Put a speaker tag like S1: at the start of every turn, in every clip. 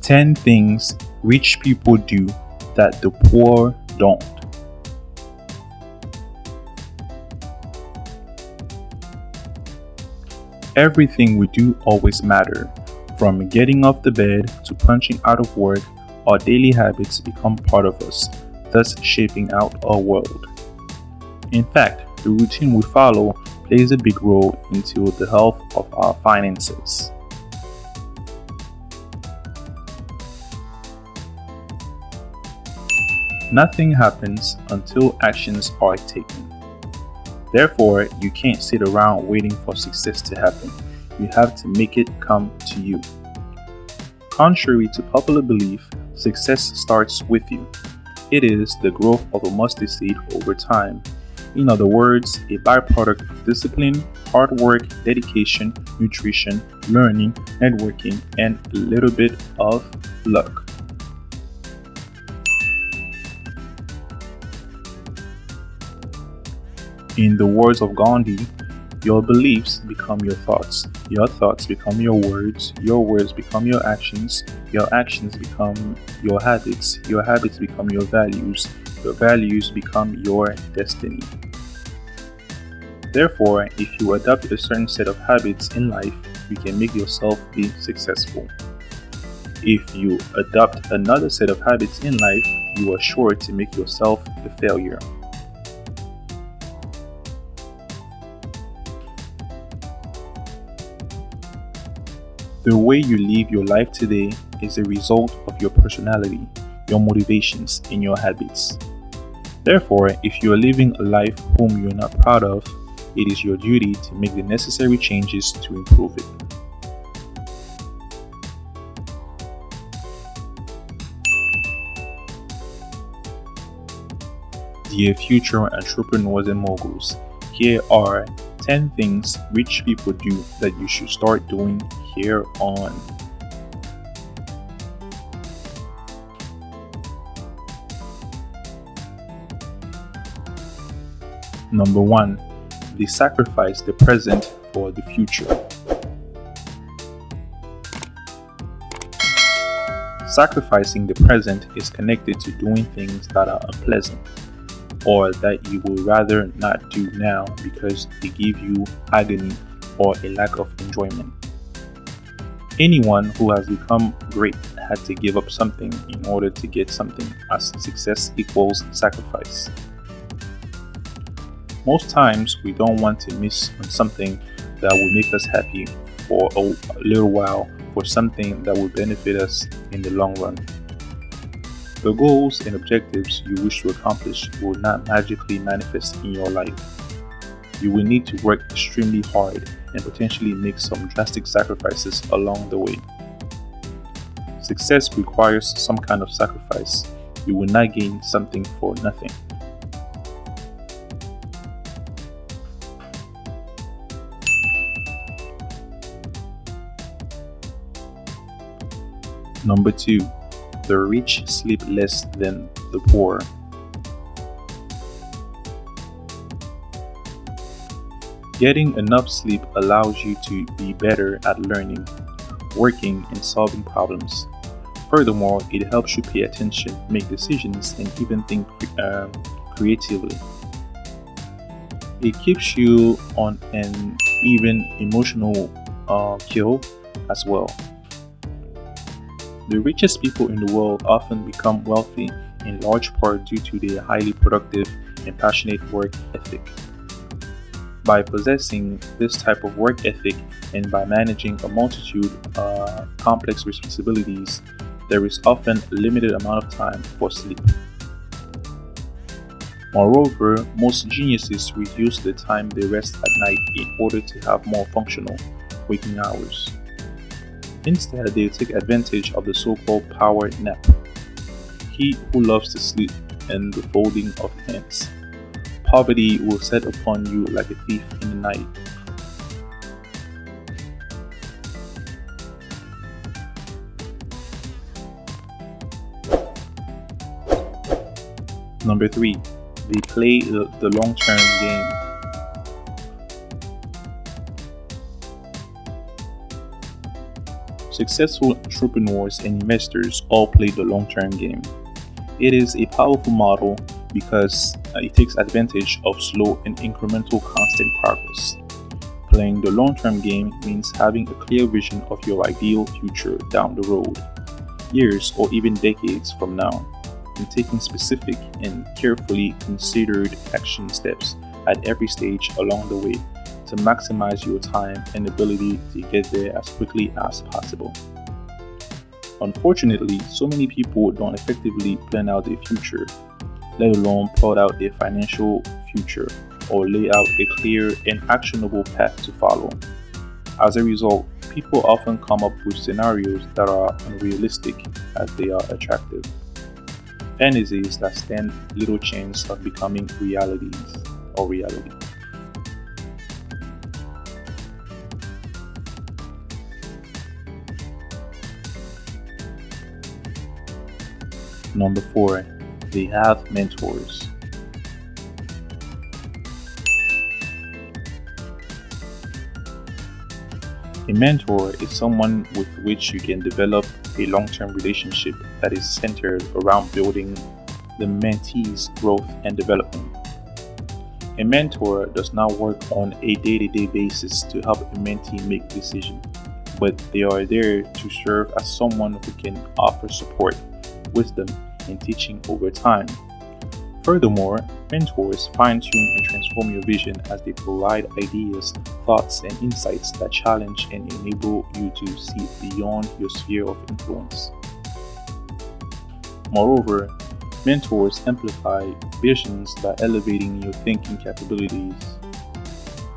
S1: 10 things rich people do that the poor don't. Everything we do always matters. From getting off the bed to punching out of work, our daily habits become part of us, thus shaping out our world. In fact, the routine we follow plays a big role into the health of our finances. Nothing happens until actions are taken. Therefore, you can't sit around waiting for success to happen. You have to make it come to you. Contrary to popular belief, success starts with you. It is the growth of a mustard seed over time. In other words, a byproduct of discipline, hard work, dedication, nutrition, learning, networking, and a little bit of luck. In the words of Gandhi, your beliefs become your thoughts become your words become your actions become your habits become your values become your destiny. Therefore, if you adopt a certain set of habits in life, you can make yourself be successful. If you adopt another set of habits in life, you are sure to make yourself a failure. The way you live your life today is a result of your personality, your motivations, and your habits. Therefore, if you are living a life whom you are not proud of, it is your duty to make the necessary changes to improve it. Dear future entrepreneurs and moguls, here are 10 things rich people do that you should start doing here on. Number 1. They sacrifice the present for the future. Sacrificing the present is connected to doing things that are unpleasant, or that you would rather not do now because they give you agony or a lack of enjoyment. Anyone who has become great had to give up something in order to get something, as success equals sacrifice. Most times we don't want to miss on something that will make us happy for a little while for something that will benefit us in the long run. The goals and objectives you wish to accomplish will not magically manifest in your life. You will need to work extremely hard and potentially make some drastic sacrifices along the way. Success requires some kind of sacrifice. You will not gain something for nothing. Number 2. The rich sleep less than the poor. Getting enough sleep allows you to be better at learning, working, and solving problems. Furthermore, it helps you pay attention, make decisions, and even think creatively. It keeps you on an even emotional keel as well. The richest people in the world often become wealthy in large part due to their highly productive and passionate work ethic. By possessing this type of work ethic and by managing a multitude of complex responsibilities, there is often a limited amount of time for sleep. Moreover, most geniuses reduce the time they rest at night in order to have more functional waking hours. Instead, they take advantage of the so-called power nap. He who loves to sleep and the folding of hands. Poverty will set upon you like a thief in the night. Number 3. They play the long-term game. Successful entrepreneurs and investors all play the long-term game. It is a powerful model because it takes advantage of slow and incremental constant progress. Playing the long-term game means having a clear vision of your ideal future down the road, years or even decades from now, and taking specific and carefully considered action steps at every stage along the way to maximize your time and ability to get there as quickly as possible. Unfortunately, so many people don't effectively plan out their future, let alone plot out their financial future or lay out a clear and actionable path to follow. As a result, people often come up with scenarios that are unrealistic as they are attractive, fantasies that stand little chance of becoming reality. Number 4, they have mentors. A mentor is someone with which you can develop a long-term relationship that is centered around building the mentee's growth and development. A mentor does not work on a day-to-day basis to help a mentee make decisions, but they are there to serve as someone who can offer support, wisdom, and teaching over time. Furthermore, mentors fine-tune and transform your vision as they provide ideas, thoughts, and insights that challenge and enable you to see beyond your sphere of influence. Moreover, mentors amplify visions by elevating your thinking capabilities.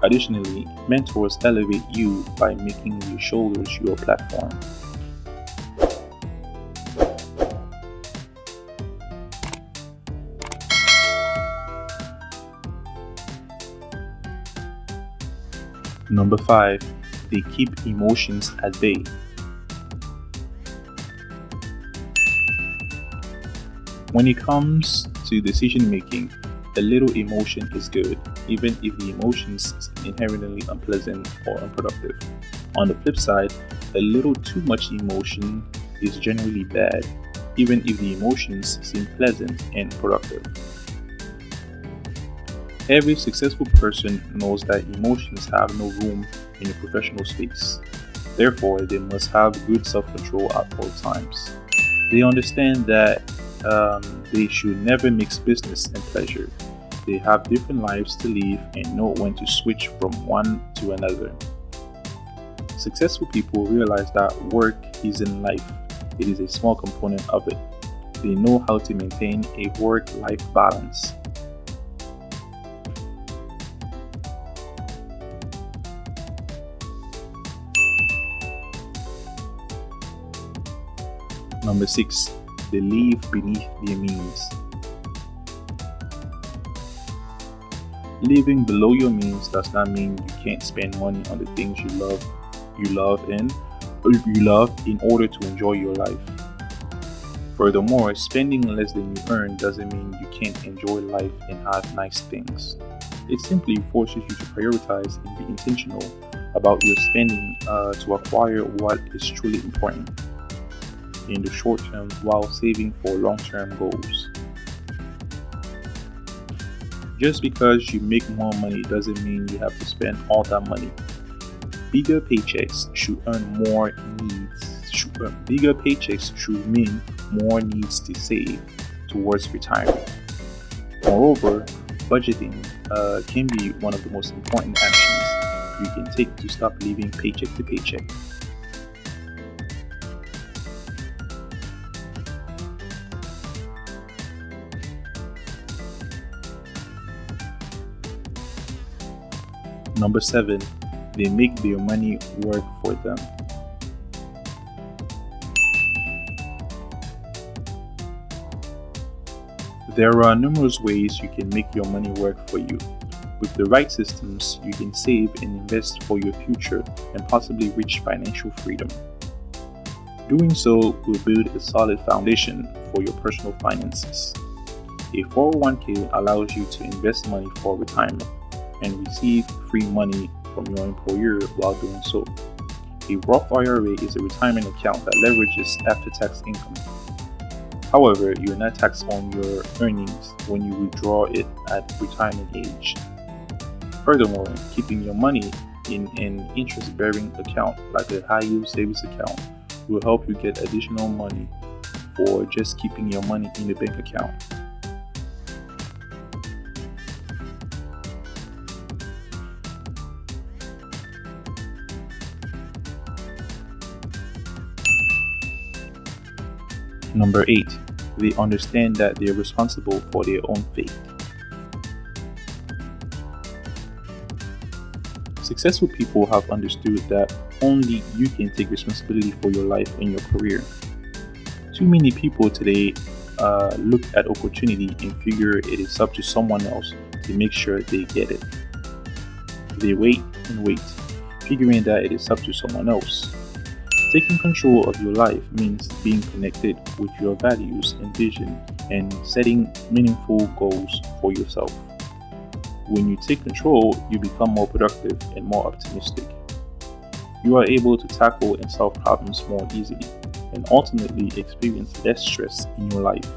S1: Additionally, mentors elevate you by making your shoulders your platform. Number 5, they keep emotions at bay. When it comes to decision making, a little emotion is good, even if the emotions is inherently unpleasant or unproductive. On the flip side, a little too much emotion is generally bad, even if the emotions seem pleasant and productive. Every successful person knows that emotions have no room in a professional space. Therefore, they must have good self-control at all times. They understand that they should never mix business and pleasure. They have different lives to live and know when to switch from one to another. Successful people realize that work is in life. It is a small component of it. They know how to maintain a work-life balance. Number 6, they live beneath their means. Living below your means does not mean you can't spend money on the things you love in order to enjoy your life. Furthermore, spending less than you earn doesn't mean you can't enjoy life and have nice things. It simply forces you to prioritize and be intentional about your spending to acquire what is truly important in the short term while saving for long-term goals. Just because you make more money doesn't mean you have to spend all that money. Bigger paychecks should mean more needs to save towards retirement. Moreover, budgeting can be one of the most important actions you can take to stop living paycheck to paycheck. Number 7, they make their money work for them. There are numerous ways you can make your money work for you. With the right systems, you can save and invest for your future and possibly reach financial freedom. Doing so will build a solid foundation for your personal finances. A 401k allows you to invest money for retirement and receive free money from your employer while doing so. A Roth IRA is a retirement account that leverages after-tax income. However, you are not taxed on your earnings when you withdraw it at retirement age. Furthermore, keeping your money in an interest-bearing account like a high-yield savings account will help you get additional money for just keeping your money in the bank account. Number 8, they understand that they are responsible for their own fate. Successful people have understood that only you can take responsibility for your life and your career. Too many people today look at opportunity and figure it is up to someone else to make sure they get it. They wait and wait, figuring that it is up to someone else. Taking control of your life means being connected with your values and vision and setting meaningful goals for yourself. When you take control, you become more productive and more optimistic. You are able to tackle and solve problems more easily and ultimately experience less stress in your life.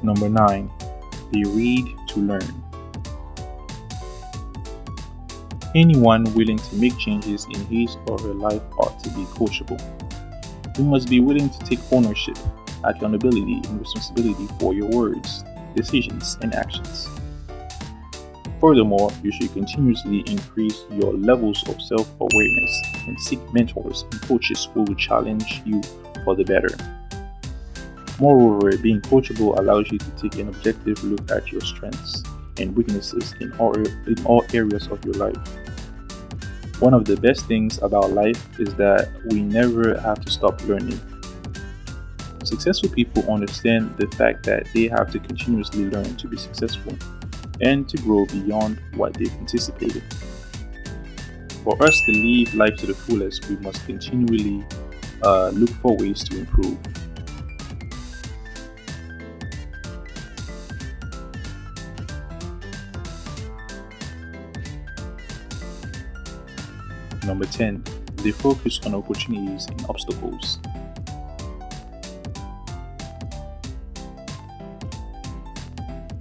S1: Number 9, they read to learn. Anyone willing to make changes in his or her life ought to be coachable. You must be willing to take ownership, accountability, and responsibility for your words, decisions, and actions. Furthermore, you should continuously increase your levels of self-awareness and seek mentors and coaches who will challenge you for the better. Moreover, being coachable allows you to take an objective look at your strengths and weaknesses in all areas of your life. One of the best things about life is that we never have to stop learning. Successful people understand the fact that they have to continuously learn to be successful and to grow beyond what they've anticipated. For us to live life to the fullest, we must continually look for ways to improve. Number 10, they focus on opportunities and obstacles.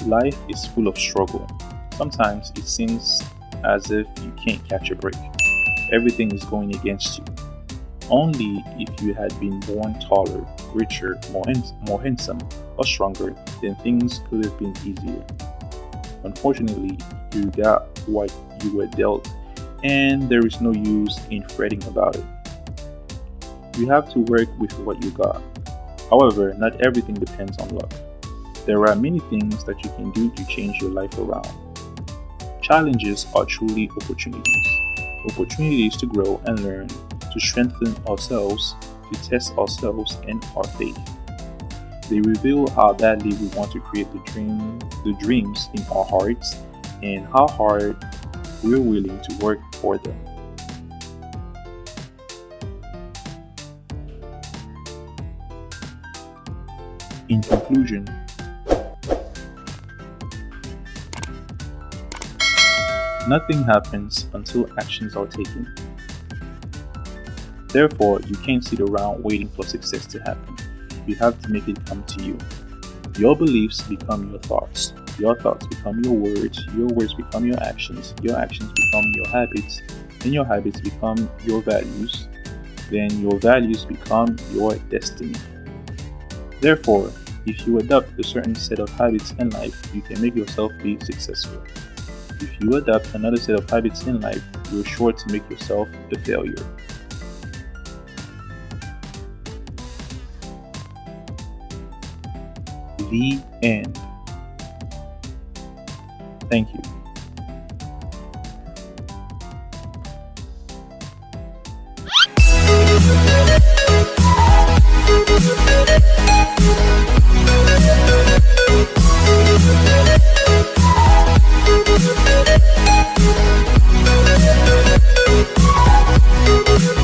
S1: Life is full of struggle. Sometimes it seems as if you can't catch a break. Everything is going against you. Only if you had been born taller, richer, more handsome, or stronger, then things could have been easier. Unfortunately, you got what you were dealt, and there is no use in fretting about it. You have to work with what you got. However, not everything depends on luck. There are many things that you can do to change your life around. Challenges are truly opportunities. Opportunities to grow and learn, to strengthen ourselves, to test ourselves and our faith. They reveal how badly we want to create the dreams in our hearts and how hard we're willing to work for them. In conclusion, nothing happens until actions are taken. Therefore, you can't sit around waiting for success to happen. You have to make it come to you. Your beliefs become your thoughts become your words become your actions become your habits, and your habits become your values, then your values become your destiny. Therefore, if you adopt a certain set of habits in life, you can make yourself be successful. If you adopt another set of habits in life, you're sure to make yourself a failure. The end. Thank you.